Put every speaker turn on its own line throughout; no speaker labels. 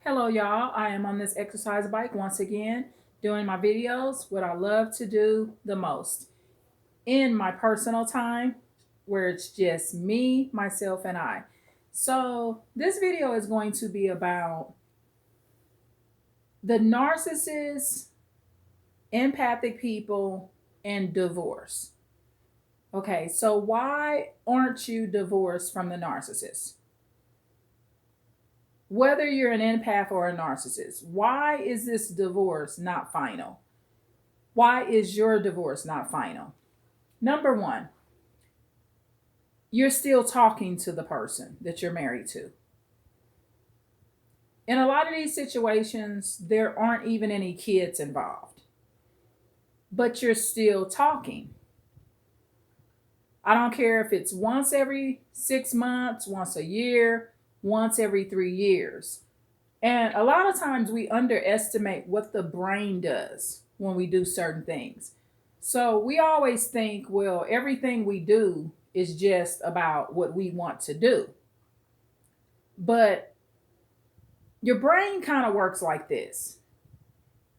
Hello, y'all. I am on this exercise bike once again, doing my videos, what I love to do the most in my personal time, where it's just me, myself, and I. So, this video is going to be about the narcissists, empathic people, and divorce. Okay, so why aren't you divorced from the narcissist? Whether you're an empath or a narcissist, why is this divorce not final? Why is your divorce not final? Number one, you're still talking to the person that you're married to. In a lot of these situations, there aren't even any kids involved, but you're still talking. I don't care if it's once every 6 months, once a year, once every 3 years. And a lot of times we underestimate what the brain does when we do certain things. So we always think, well, everything we do is just about what we want to do. But your brain kind of works like this,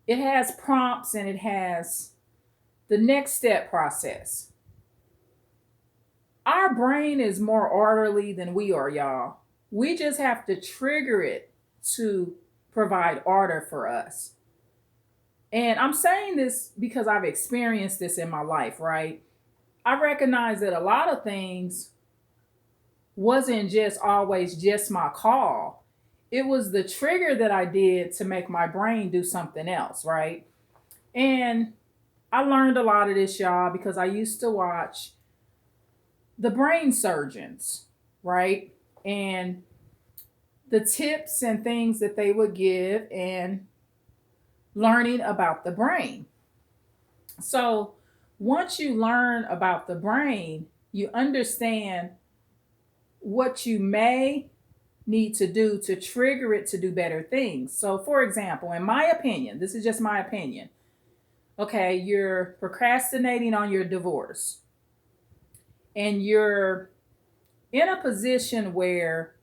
it has prompts and it has the next step process. Our brain is more orderly than we are, y'all. We just have to trigger it to provide order for us. And I'm saying this because I've experienced this in my life, right? I recognize that a lot of things wasn't just always just my call. It was the trigger that I did to make my brain do something else, right? And I learned a lot of this, y'all, because I used to watch the brain surgeons, right? And the tips and things that they would give and learning about the brain. So once you learn about the brain, you understand what you may need to do to trigger it to do better things. So, for example, in my opinion, this is just my opinion. Okay, you're procrastinating on your divorce and you're in a position where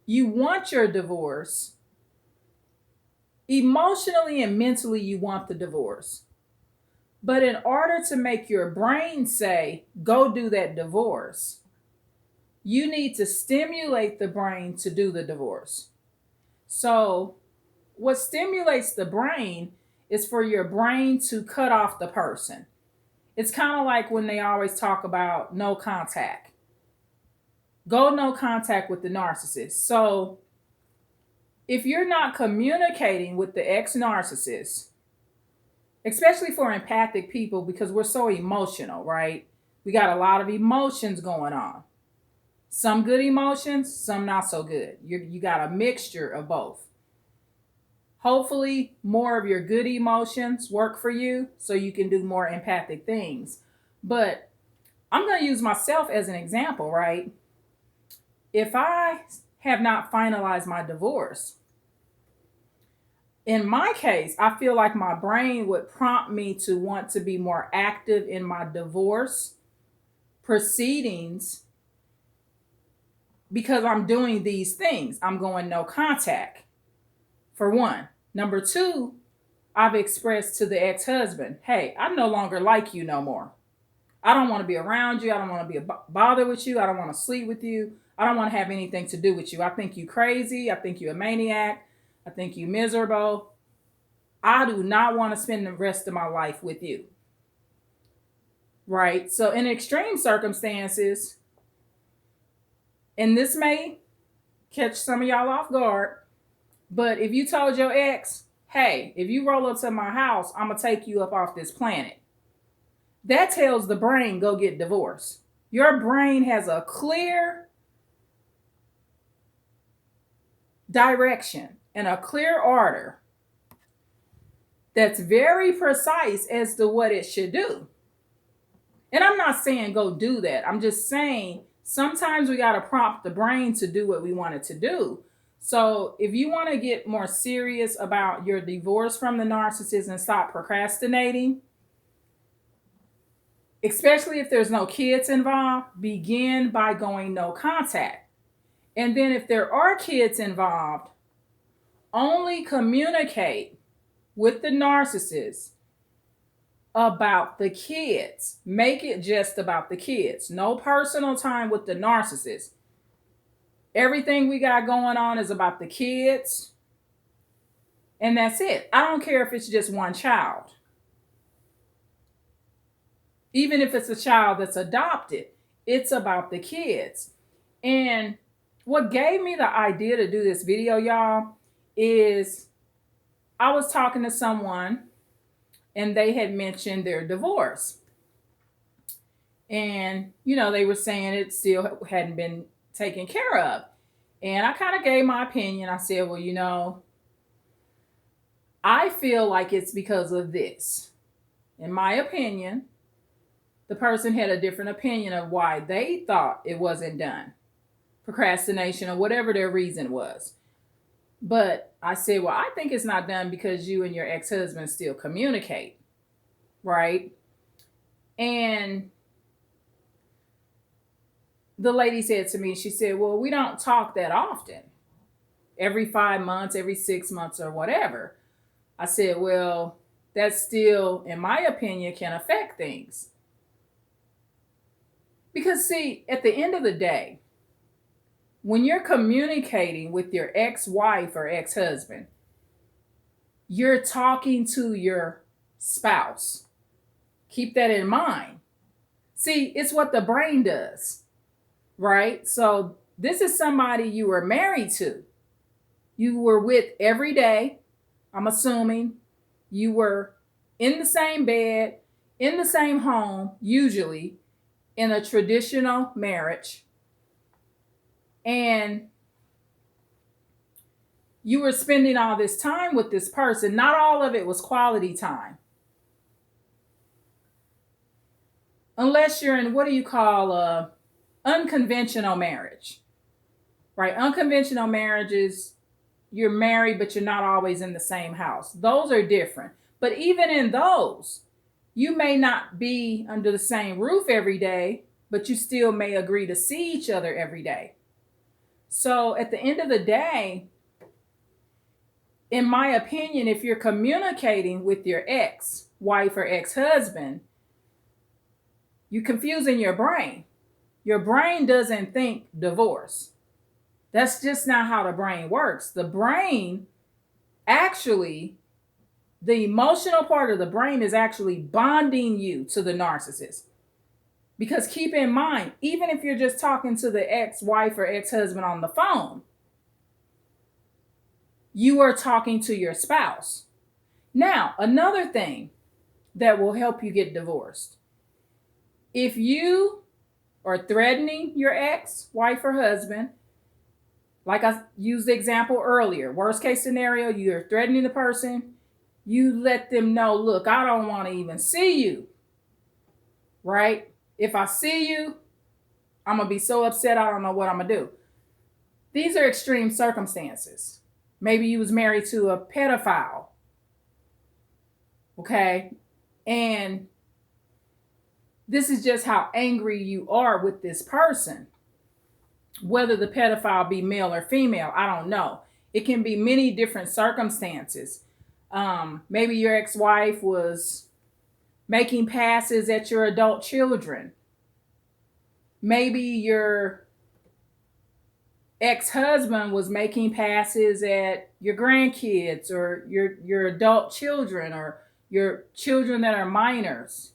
you want your divorce. Emotionally and mentally, you want the divorce. But in order to make your brain say, go do that divorce, you need to stimulate the brain to do the divorce. So, what stimulates the brain is for your brain to cut off the person. It's kind of like when they always talk about no contact. Go no contact with the narcissist. So, if you're not communicating with the ex narcissist, especially for empathic people, because we're so emotional, right? We got a lot of emotions going on. Some good emotions, some not so good. You got a mixture of both. Hopefully, more of your good emotions work for you so you can do more empathic things. But I'm going to use myself as an example, right? If I have not finalized my divorce, in my case, I feel like my brain would prompt me to want to be more active in my divorce proceedings because I'm doing these things. I'm going no contact, for one. Number two, I've expressed to the ex husband, hey, I no longer like you no more. I don't want to be around you. I don't want to be a bother with you. I don't want to sleep with you. I don't want to have anything to do with you. I think you crazy. I think you a maniac. I think you miserable. I do not want to spend the rest of my life with you. Right? So, in extreme circumstances, and this may catch some of y'all off guard, but if you told your ex, hey, if you roll up to my house, I'm going to take you up off this planet, that tells the brain, go get divorced. Your brain has a clear direction and a clear order that's very precise as to what it should do. And I'm not saying go do that. I'm just saying sometimes we got to prompt the brain to do what we want it to do. So if you want to get more serious about your divorce from the narcissist and stop procrastinating, especially if there's no kids involved, begin by going no contact. And then if there are kids involved, only communicate with the narcissist about the kids. Make it just about the kids. No personal time with the narcissist. Everything we got going on is about the kids. And that's it. I don't care if it's just one child. Even if it's a child that's adopted, it's about the kids. And what gave me the idea to do this video, y'all, is I was talking to someone and they had mentioned their divorce. And, they were saying it still hadn't been taken care of. And I kind of gave my opinion. I said, well, I feel like it's because of this. In my opinion, the person had a different opinion of why they thought it wasn't done. Procrastination or whatever their reason was. But I said, well, I think it's not done because you and your ex-husband still communicate, right? And the lady said to me, she said, well, we don't talk that often. Every 5 months, every 6 months or whatever. I said, well, that still, in my opinion, can affect things. Because see, at the end of the day, when you're communicating with your ex-wife or ex-husband, you're talking to your spouse. Keep that in mind. See, it's what the brain does, right? So this is somebody you were married to. You were with every day. I'm assuming you were in the same bed, in the same home, usually in a traditional marriage. And you were spending all this time with this person. Not all of it was quality time. Unless you're in what do you call a unconventional marriage, right? Unconventional marriages, you're married, but you're not always in the same house. Those are different. But even in those, you may not be under the same roof every day, but you still may agree to see each other every day. So at the end of the day, in my opinion, if you're communicating with your ex-wife or ex-husband, you're confusing your brain. Your brain doesn't think divorce. That's just not how the brain works. The brain actually, the emotional part of the brain is actually bonding you to the narcissist. Because keep in mind, even if you're just talking to the ex-wife or ex-husband on the phone, you are talking to your spouse. Now, another thing that will help you get divorced. If you are threatening your ex-wife or husband, like I used the example earlier, worst case scenario, you're threatening the person, you let them know, look, I don't want to even see you, right? If I see you, I'm going to be so upset, I don't know what I'm going to do. These are extreme circumstances. Maybe you was married to a pedophile, okay? And this is just how angry you are with this person. Whether the pedophile be male or female, I don't know. It can be many different circumstances. Maybe your ex-wife was making passes at your adult children. Maybe your ex-husband was making passes at your grandkids or your adult children or your children that are minors.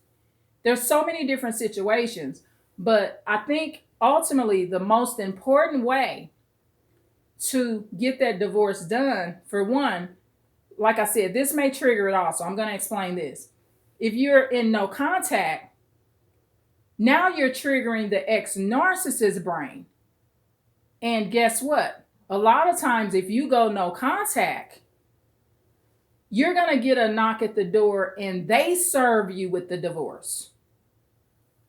There's so many different situations, but I think ultimately the most important way to get that divorce done, for one, like I said, this may trigger it all, so I'm going to explain this. If you're in no contact, now you're triggering the ex-narcissist brain. And guess what? A lot of times if you go no contact, you're going to get a knock at the door and they serve you with the divorce.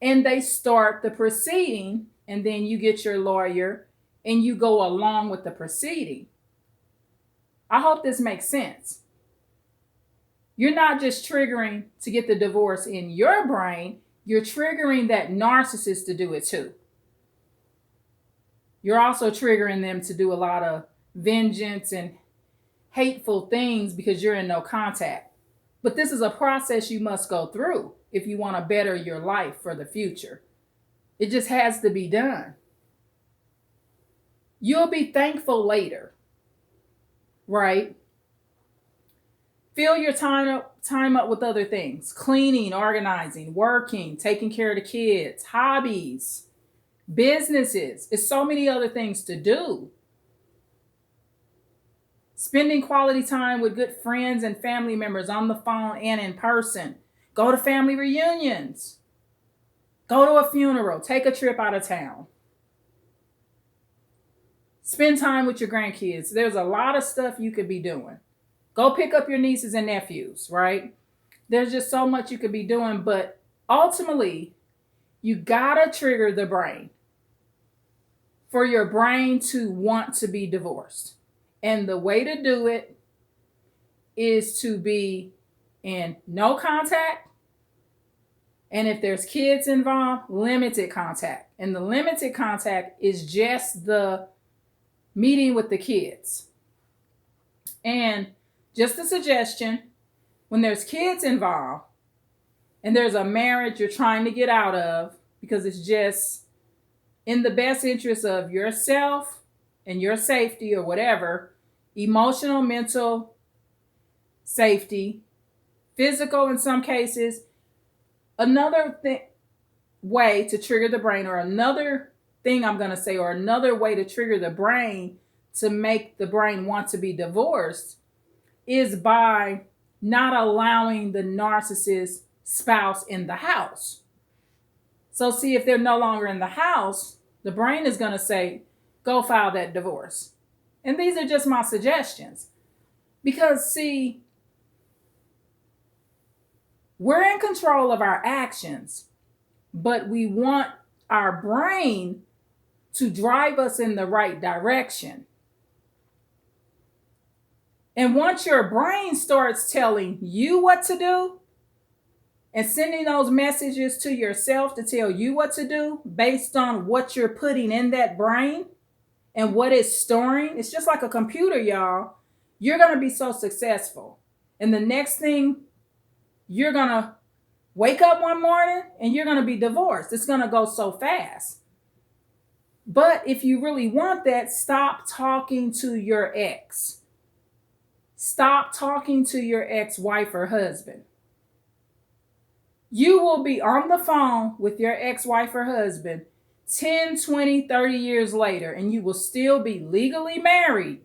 And they start the proceeding, and then you get your lawyer and you go along with the proceeding. I hope this makes sense. You're not just triggering to get the divorce in your brain, you're triggering that narcissist to do it too. you're also triggering them to do a lot of vengeance and hateful things because you're in no contact. But this is a process you must go through if you want to better your life for the future. It just has to be done. You'll be thankful later, right? Fill your time up with other things: cleaning, organizing, working, taking care of the kids, hobbies, businesses. It's so many other things to do. Spending quality time with good friends and family members on the phone and in person. Go to family reunions. Go to a funeral. Take a trip out of town. Spend time with your grandkids. There's a lot of stuff you could be doing. Go pick up your nieces and nephews, right? There's just so much you could be doing, but ultimately, you gotta trigger the brain for your brain to want to be divorced. And the way to do it is to be in no contact. And if there's kids involved, limited contact. And the limited contact is just the meeting with the kids. And just a suggestion, when there's kids involved and there's a marriage you're trying to get out of because it's just in the best interest of yourself and your safety or whatever, emotional, mental safety, physical in some cases, another way to trigger the brain, or another thing I'm going to say, or another way to trigger the brain to make the brain want to be divorced is by not allowing the narcissist spouse in the house. So see, if they're no longer in the house, the brain is going to say, go file that divorce. And these are just my suggestions. Because see, we're in control of our actions, but we want our brain to drive us in the right direction. And once your brain starts telling you what to do and sending those messages to yourself to tell you what to do based on what you're putting in that brain and what it's storing, it's just like a computer, y'all. You're going to be so successful. And the next thing, you're going to wake up one morning and you're going to be divorced. It's going to go so fast. But if you really want that, stop talking to your ex. Stop talking to your ex-wife or husband. You will be on the phone with your ex-wife or husband 10, 20, 30 years later, and you will still be legally married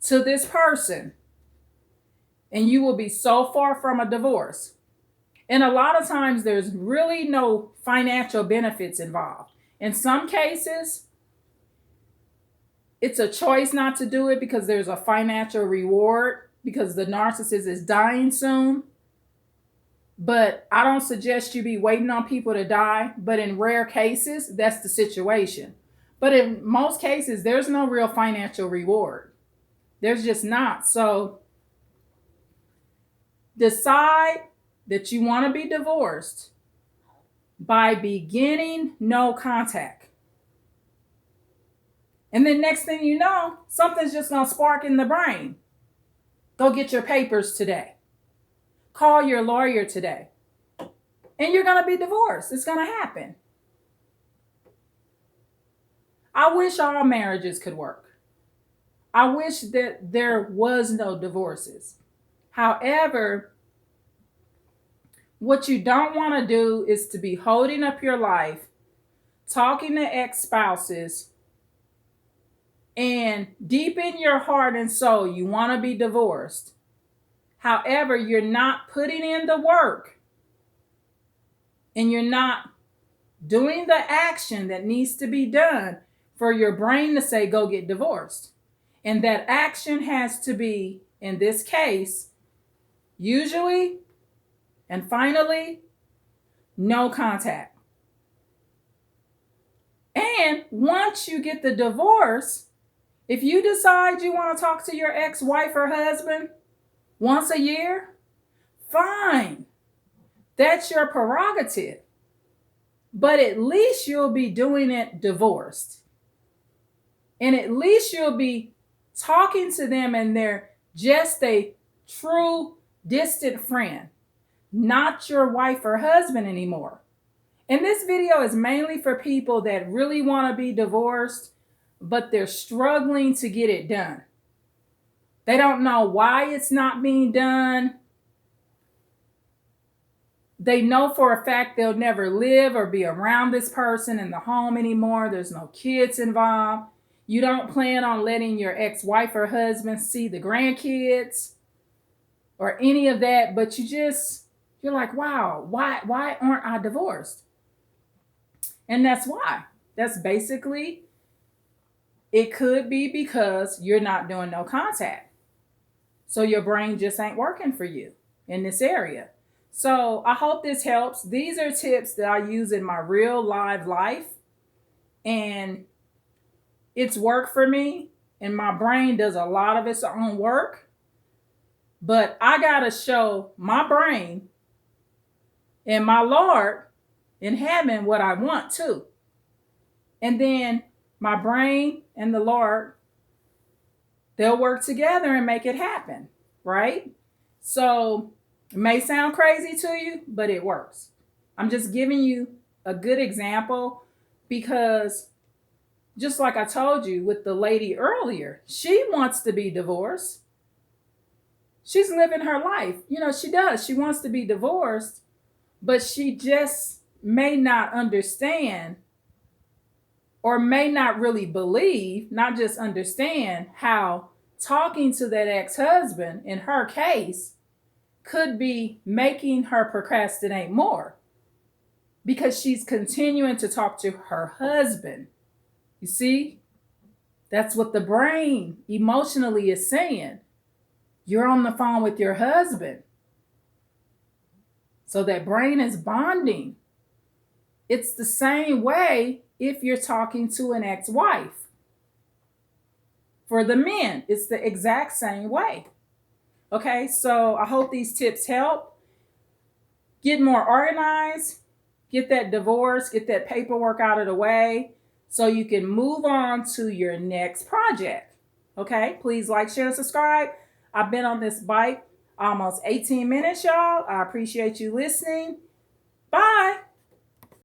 to this person. And you will be so far from a divorce. And a lot of times there's really no financial benefits involved. In some cases, it's a choice not to do it because there's a financial reward because the narcissist is dying soon. But I don't suggest you be waiting on people to die. But in rare cases, that's the situation. But in most cases, there's no real financial reward. There's just not. So decide that you want to be divorced by beginning no contact. And then next thing you know, something's just going to spark in the brain. Go get your papers today. Call your lawyer today. And you're going to be divorced. It's going to happen. I wish all marriages could work. I wish that there was no divorces. However, what you don't want to do is to be holding up your life, talking to ex-spouses, and deep in your heart and soul, you want to be divorced. However, you're not putting in the work and you're not doing the action that needs to be done for your brain to say, go get divorced. And that action has to be, in this case, usually and finally, no contact. And once you get the divorce, if you decide you want to talk to your ex-wife or husband once a year, fine. That's your prerogative. But at least you'll be doing it divorced. And at least you'll be talking to them and they're just a true distant friend, not your wife or husband anymore. And this video is mainly for people that really want to be divorced, but they're struggling to get it done. They don't know why it's not being done. They know for a fact they'll never live or be around this person in the home anymore. There's no kids involved. You don't plan on letting your ex-wife or husband see the grandkids or any of that, but you're like, wow, why aren't I divorced? And that's why. That's basically, it could be because you're not doing no contact. So your brain just ain't working for you in this area. So I hope this helps. These are tips that I use in my real live life. And it's worked for me. And my brain does a lot of its own work. But I got to show my brain and my Lord in heaven what I want too. And then my brain and the Lord, they'll work together and make it happen, right? So it may sound crazy to you, but it works. I'm just giving you a good example because just like I told you with the lady earlier, she wants to be divorced. She's living her life. She does. She wants to be divorced, but she just may not understand or may not really believe, not just understand, how talking to that ex-husband, in her case, could be making her procrastinate more because she's continuing to talk to her husband. You see, that's what the brain emotionally is saying. You're on the phone with your husband. So that brain is bonding. It's the same way if you're talking to an ex-wife. For the men, it's the exact same way. Okay, so I hope these tips help. Get more organized, get that divorce, get that paperwork out of the way so you can move on to your next project. Okay, please like, share, and subscribe. I've been on this bike almost 18 minutes, y'all. I appreciate you listening. Bye.